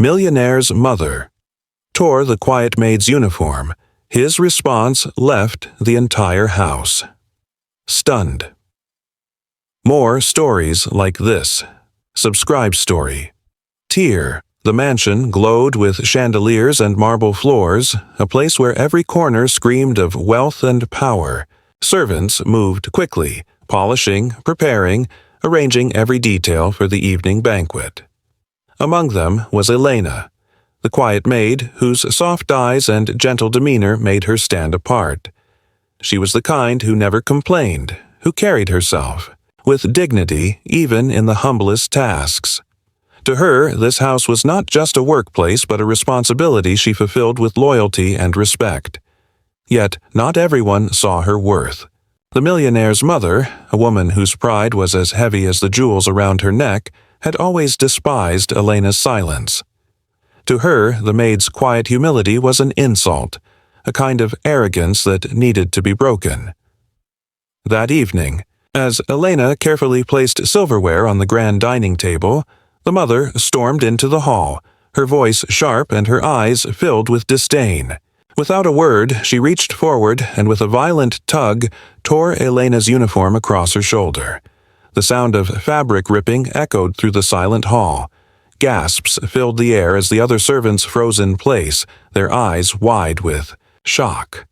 Millionaire's mother tore the quiet maid's uniform. His response left the entire house stunned. More stories like this. Subscribe story. Tier. The mansion glowed with chandeliers and marble floors, a place where every corner screamed of wealth and power. Servants moved quickly, polishing, preparing, arranging every detail for the evening banquet. Among them was Elena, the quiet maid whose soft eyes and gentle demeanor made her stand apart. She was the kind who never complained, who carried herself with dignity even in the humblest tasks. To her, this house was not just a workplace but a responsibility she fulfilled with loyalty and respect. Yet not everyone saw her worth. The millionaire's mother, a woman whose pride was as heavy as the jewels around her neck, had always despised Elena's silence. To her, the maid's quiet humility was an insult, a kind of arrogance that needed to be broken. That evening, as Elena carefully placed silverware on the grand dining table, the mother stormed into the hall, her voice sharp and her eyes filled with disdain. Without a word, she reached forward and with a violent tug tore Elena's uniform across her shoulder. The sound of fabric ripping echoed through the silent hall. Gasps filled the air as the other servants froze in place, their eyes wide with shock.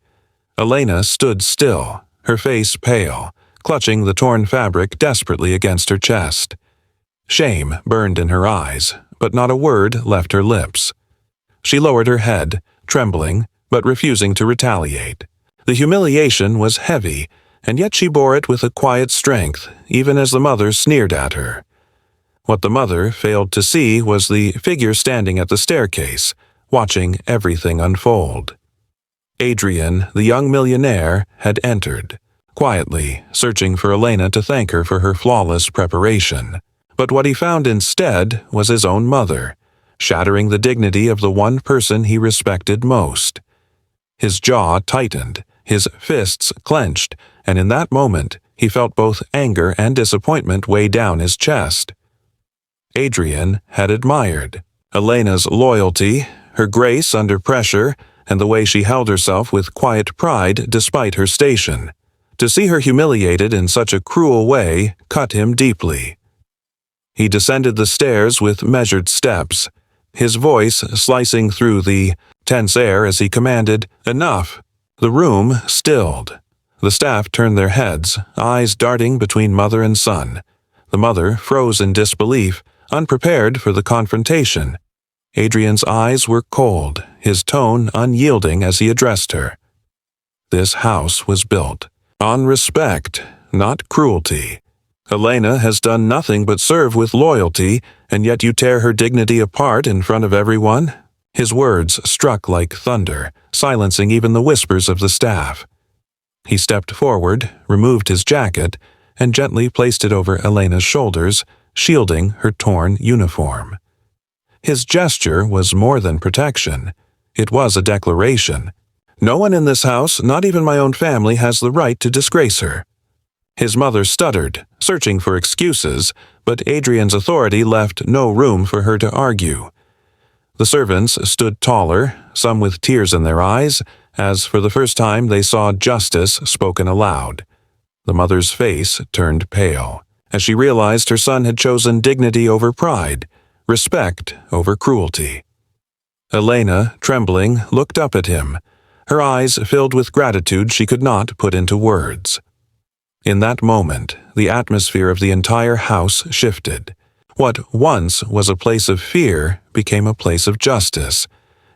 Elena stood still, her face pale, clutching the torn fabric desperately against her chest. Shame burned in her eyes, but not a word left her lips. She lowered her head, trembling, but refusing to retaliate. The humiliation was heavy, and yet she bore it with a quiet strength, even as the mother sneered at her. What the mother failed to see was the figure standing at the staircase, watching everything unfold. Adrian, the young millionaire, had entered, quietly searching for Elena to thank her for her flawless preparation. But what he found instead was his own mother, shattering the dignity of the one person he respected most. His jaw tightened, his fists clenched, and in that moment he felt both anger and disappointment weigh down his chest. Adrian had admired Elena's loyalty, her grace under pressure, and the way she held herself with quiet pride despite her station. To see her humiliated in such a cruel way cut him deeply. He descended the stairs with measured steps, his voice slicing through the tense air as he commanded, "Enough!" The room stilled. The staff turned their heads, eyes darting between mother and son. The mother froze in disbelief, unprepared for the confrontation. Adrian's eyes were cold, his tone unyielding as he addressed her. This house was built on respect, not cruelty. Elena has done nothing but serve with loyalty, and yet you tear her dignity apart in front of everyone? His words struck like thunder, silencing even the whispers of the staff. He stepped forward, removed his jacket, and gently placed it over Elena's shoulders, shielding her torn uniform. His gesture was more than protection. It was a declaration. No one in this house, not even my own family, has the right to disgrace her. His mother stuttered, searching for excuses, but Adrian's authority left no room for her to argue. The servants stood taller, some with tears in their eyes, as for the first time they saw justice spoken aloud. The mother's face turned pale, as she realized her son had chosen dignity over pride, respect over cruelty. Elena, trembling, looked up at him, her eyes filled with gratitude she could not put into words. In that moment, the atmosphere of the entire house shifted. What once was a place of fear became a place of justice,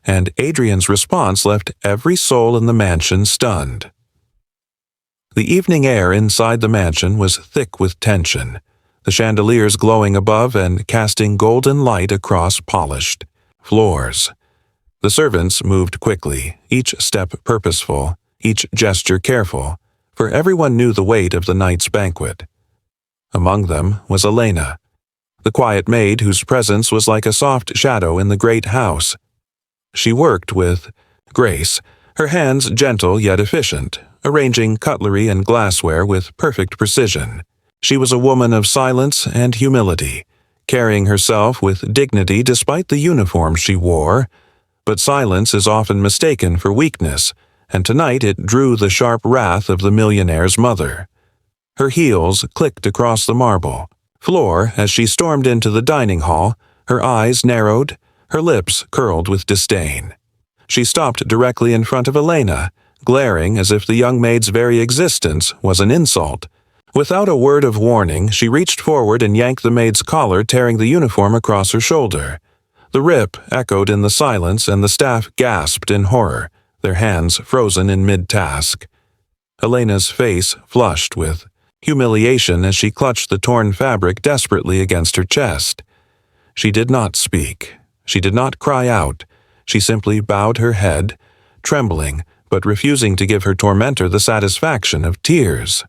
and Adrian's response left every soul in the mansion stunned. The evening air inside the mansion was thick with tension, the chandeliers glowing above and casting golden light across polished floors. The servants moved quickly, each step purposeful, each gesture careful, for everyone knew the weight of the night's banquet. Among them was Elena, the quiet maid whose presence was like a soft shadow in the great house. She worked with grace, her hands gentle yet efficient, arranging cutlery and glassware with perfect precision. She was a woman of silence and humility, carrying herself with dignity despite the uniform she wore. But silence is often mistaken for weakness, and tonight it drew the sharp wrath of the millionaire's mother. Her heels clicked across the marble floor as she stormed into the dining hall, her eyes narrowed, her lips curled with disdain. She stopped directly in front of Elena, glaring as if the young maid's very existence was an insult. Without a word of warning, she reached forward and yanked the maid's collar, tearing the uniform across her shoulder. The rip echoed in the silence, and the staff gasped in horror, their hands frozen in mid-task. Elena's face flushed with humiliation as she clutched the torn fabric desperately against her chest. She did not speak. She did not cry out. She simply bowed her head, trembling, but refusing to give her tormentor the satisfaction of tears.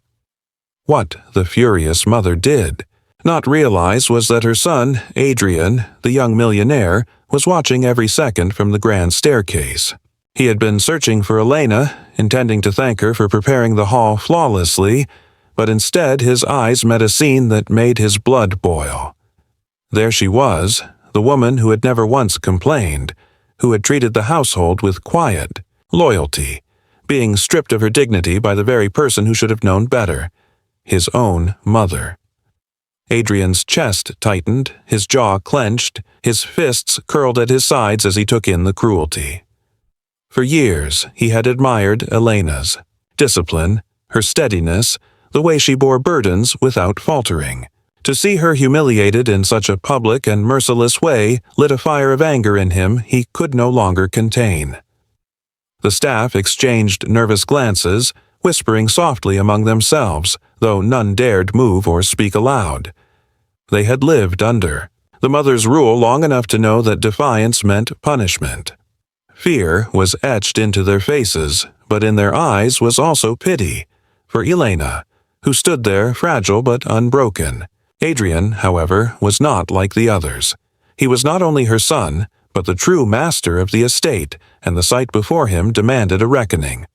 What the furious mother did not realize was that her son, Adrian, the young millionaire, was watching every second from the grand staircase. He had been searching for Elena, intending to thank her for preparing the hall flawlessly, but instead his eyes met a scene that made his blood boil. There she was, the woman who had never once complained, who had treated the household with quiet loyalty, being stripped of her dignity by the very person who should have known better, his own mother. Adrian's chest tightened, his jaw clenched, his fists curled at his sides as he took in the cruelty. For years he had admired Elena's discipline, her steadiness, the way she bore burdens without faltering. To see her humiliated in such a public and merciless way lit a fire of anger in him he could no longer contain. The staff exchanged nervous glances, whispering softly among themselves, though none dared move or speak aloud. They had lived under the mother's rule long enough to know that defiance meant punishment. Fear was etched into their faces, but in their eyes was also pity for Elena, who stood there fragile but unbroken. Adrian, however, was not like the others. He was not only her son, but the true master of the estate, and the sight before him demanded a reckoning.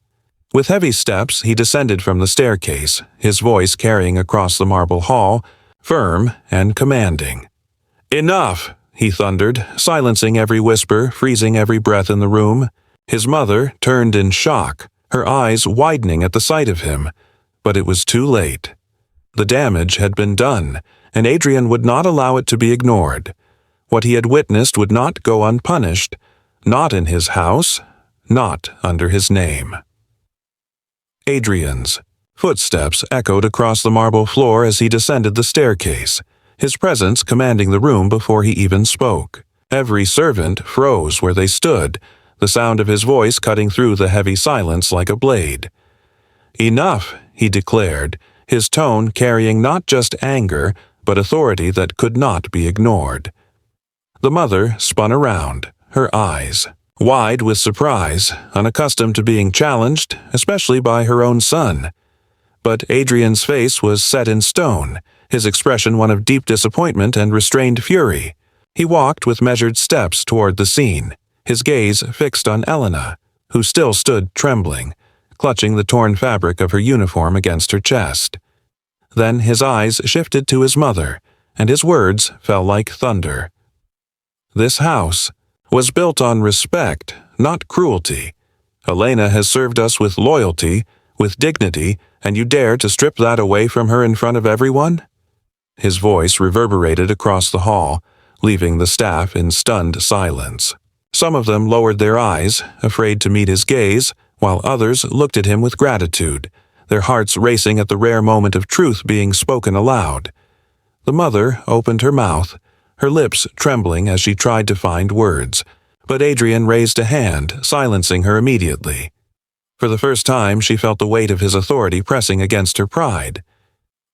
With heavy steps he descended from the staircase, his voice carrying across the marble hall, firm and commanding. "Enough!" he thundered, silencing every whisper, freezing every breath in the room. His mother turned in shock, her eyes widening at the sight of him, but it was too late. The damage had been done, and Adrian would not allow it to be ignored. What he had witnessed would not go unpunished, not in his house, not under his name. Adrian's footsteps echoed across the marble floor as he descended the staircase, his presence commanding the room before he even spoke. Every servant froze where they stood, the sound of his voice cutting through the heavy silence like a blade. "Enough," he declared, his tone carrying not just anger, but authority that could not be ignored. The mother spun around, her eyes wide with surprise, unaccustomed to being challenged, especially by her own son. But Adrian's face was set in stone, his expression one of deep disappointment and restrained fury. He walked with measured steps toward the scene, his gaze fixed on Elena, who still stood trembling, clutching the torn fabric of her uniform against her chest. Then his eyes shifted to his mother, and his words fell like thunder. "This house was built on respect, not cruelty. Elena has served us with loyalty, with dignity, and you dare to strip that away from her in front of everyone?" His voice reverberated across the hall, leaving the staff in stunned silence. Some of them lowered their eyes, afraid to meet his gaze, while others looked at him with gratitude, their hearts racing at the rare moment of truth being spoken aloud. The mother opened her mouth, her lips trembling as she tried to find words, but Adrian raised a hand, silencing her immediately. For the first time, she felt the weight of his authority pressing against her pride.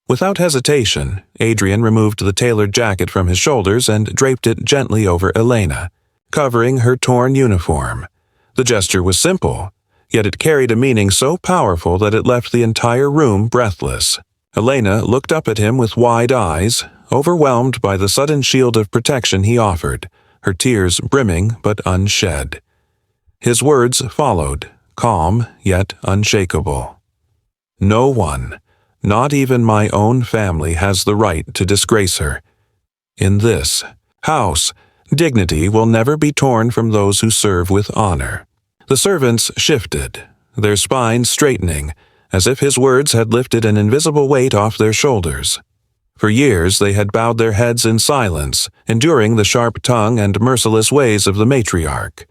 Without hesitation, Adrian removed the tailored jacket from his shoulders and draped it gently over Elena, covering her torn uniform. The gesture was simple, yet it carried a meaning so powerful that it left the entire room breathless. Elena looked up at him with wide eyes, overwhelmed by the sudden shield of protection he offered, her tears brimming but unshed. His words followed, calm yet unshakable. "No one, not even my own family, has the right to disgrace her. In this house, dignity will never be torn from those who serve with honor. The servants shifted, their spines straightening, as if his words had lifted an invisible weight off their shoulders. For years they had bowed their heads in silence, enduring the sharp tongue and merciless ways of the matriarch.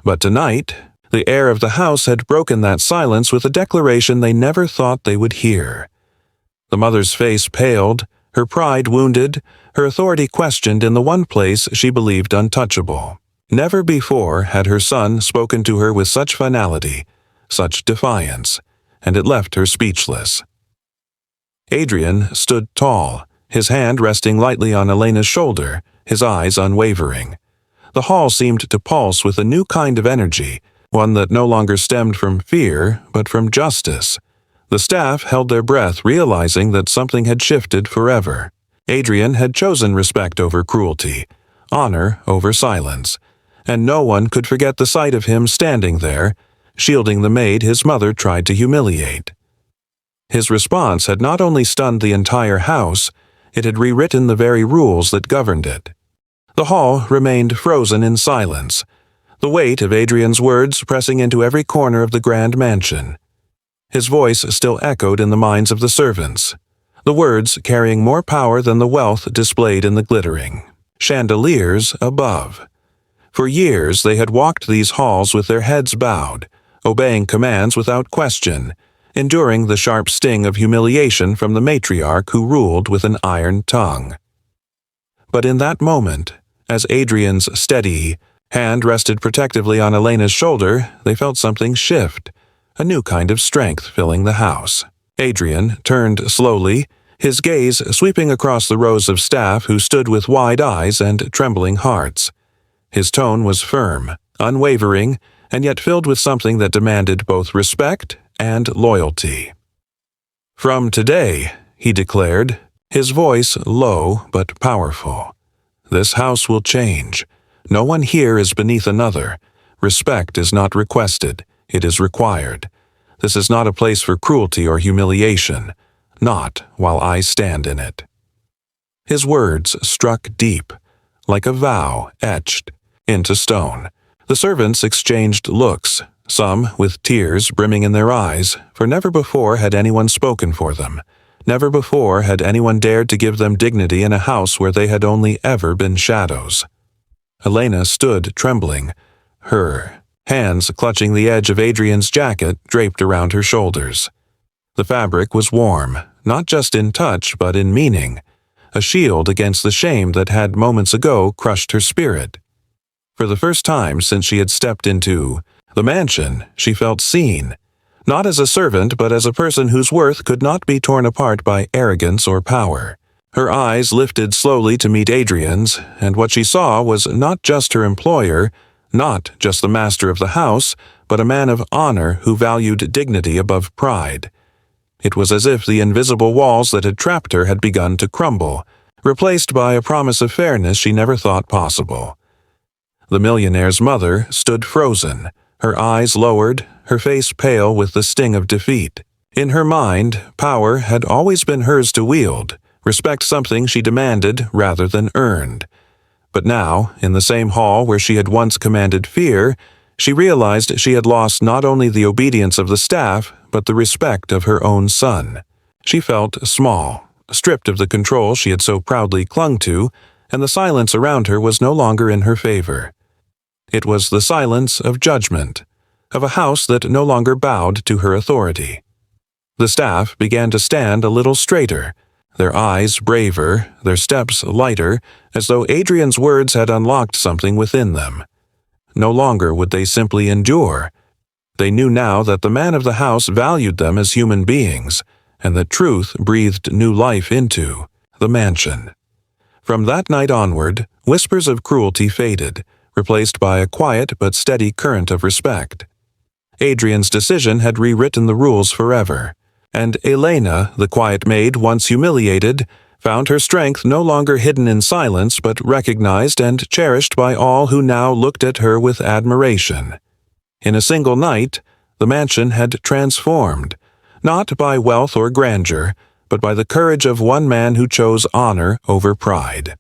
But tonight, the heir of the house had broken that silence with a declaration they never thought they would hear. The mother's face paled, her pride wounded, her authority questioned in the one place she believed untouchable. Never before had her son spoken to her with such finality, such defiance, and it left her speechless. Adrian stood tall, his hand resting lightly on Elena's shoulder, his eyes unwavering. The hall seemed to pulse with a new kind of energy, one that no longer stemmed from fear, but from justice. The staff held their breath, realizing that something had shifted forever. Adrian had chosen respect over cruelty, honor over silence, and no one could forget the sight of him standing there, shielding the maid his mother tried to humiliate. His response had not only stunned the entire house, it had rewritten the very rules that governed it. The hall remained frozen in silence, the weight of Adrian's words pressing into every corner of the grand mansion. His voice still echoed in the minds of the servants, the words carrying more power than the wealth displayed in the glittering chandeliers above. For years they had walked these halls with their heads bowed, obeying commands without question, enduring the sharp sting of humiliation from the matriarch who ruled with an iron tongue. But in that moment, as Adrian's steady hand rested protectively on Elena's shoulder, they felt something shift, a new kind of strength filling the house. Adrian turned slowly, his gaze sweeping across the rows of staff who stood with wide eyes and trembling hearts. His tone was firm, unwavering, and yet filled with something that demanded both respect and loyalty. "From today," he declared, his voice low but powerful, "this house will change. No one here is beneath another. Respect is not requested, it is required. This is not a place for cruelty or humiliation, not while I stand in it." His words struck deep, like a vow etched into stone. The servants exchanged looks, some with tears brimming in their eyes, for never before had anyone spoken for them. Never before had anyone dared to give them dignity in a house where they had only ever been shadows. Elena stood trembling, her hands clutching the edge of Adrian's jacket draped around her shoulders. The fabric was warm, not just in touch but in meaning, a shield against the shame that had moments ago crushed her spirit. For the first time since she had stepped into the mansion, she felt seen, not as a servant but as a person whose worth could not be torn apart by arrogance or power. Her eyes lifted slowly to meet Adrian's, and what she saw was not just her employer, not just the master of the house, but a man of honor who valued dignity above pride. It was as if the invisible walls that had trapped her had begun to crumble, replaced by a promise of fairness she never thought possible. The millionaire's mother stood frozen, her eyes lowered, her face pale with the sting of defeat. In her mind, power had always been hers to wield, respect something she demanded rather than earned. But now, in the same hall where she had once commanded fear, she realized she had lost not only the obedience of the staff, but the respect of her own son. She felt small, stripped of the control she had so proudly clung to, and the silence around her was no longer in her favor. It was the silence of judgment, of a house that no longer bowed to her authority. The staff began to stand a little straighter, their eyes braver, their steps lighter, as though Adrian's words had unlocked something within them. No longer would they simply endure. They knew now that the man of the house valued them as human beings, and that truth breathed new life into the mansion. From that night onward, whispers of cruelty faded, replaced by a quiet but steady current of respect. Adrian's decision had rewritten the rules forever, and Elena, the quiet maid once humiliated, found her strength no longer hidden in silence but recognized and cherished by all who now looked at her with admiration. In a single night, the mansion had transformed, not by wealth or grandeur, but by the courage of one man who chose honor over pride.